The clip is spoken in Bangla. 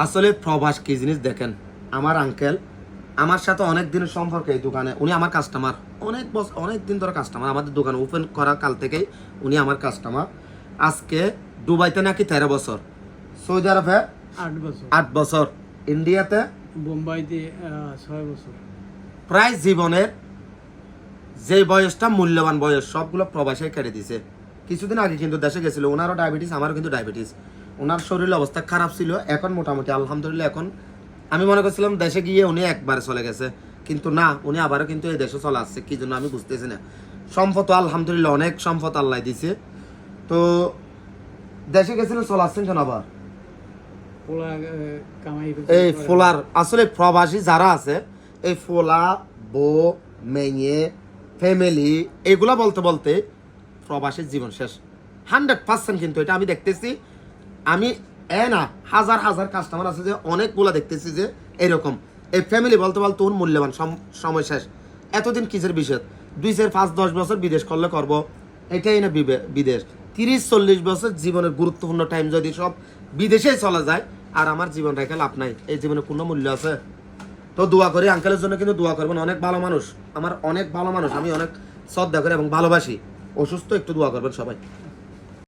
আসলে প্রবাস কি জিনিস দেখেন, আমার আঙ্কেল আমার সাথে অনেক দিনের সম্পর্ক এই দোকানে, উনি আমার কাস্টমার, অনেক বছর অনেক দিন ধরে কাস্টমার, আমাদের দোকান ওপেন করার কাল থেকেই উনি আমার কাস্টমার। আজকে দুবাইতে নাকি 13 বছর, সৌদি আরবে 8 বছর, 8 বছর, ইন্ডিয়াতে বোম্বাইতে 6 বছর। প্রায় জীবনের যে বয়সটা মূল্যবান বয়স সবগুলো প্রবাসে কেটে দিছে। কিছুদিন আগে কিন্তু দেশে গেছিল, ওনারও ডায়াবেটিস, আমারও কিন্তু ডায়াবেটিস। ওনার শরীরের অবস্থা খারাপ ছিল, এখন মোটামুটি আলহামদুলিল্লাহ। এখন আমি মনে করছিলাম দেশে গিয়ে উনি একবার চলে গেছে, কিন্তু না, উনি আবারও কিন্তু এই দেশে চলে আসছে। কি জন্য আমি বুঝতেছি না। সম্পদ আলহামদুলিল্লাহ অনেক সম্পদ আল্লাহ দিছে। তো দেশে গেছিলেন, চলে আসছেন কেন আবার? পোলা কামাই এই ফোলার আসলে প্রবাসী যারা আছে, এই ফোলা বউ মেয়ে ফ্যামিলি এগুলা বলতে বলতে প্রবাসীর জীবন শেষ 100%। কিন্তু এটা আমি দেখতেছি, আমি না হাজার হাজার কাস্টমার আছে যে অনেকগুলা দেখতেছি যে এরকম এই ফ্যামিলি বলতে বলতে ওর মূল্যবান সময় শেষ। এতদিন কিসের বিষয়, 2, 4, 5, 10 বছর বিদেশ করলে করব, এটাই না বিদেশ। 30-40 বছর জীবনের গুরুত্বপূর্ণ টাইম যদি সব বিদেশেই চলে যায়, আর আমার জীবন রেখে লাভ নাই। এই জীবনে কোনো মূল্য আছে? তো দোয়া করি আঙ্কেলের জন্য, কিন্তু দোয়া করবেন, অনেক ভালো মানুষ, আমার অনেক ভালো মানুষ, আমি অনেক শ্রদ্ধা করি এবং ভালোবাসি। অসুস্থ, একটু দোয়া করবেন সবাই।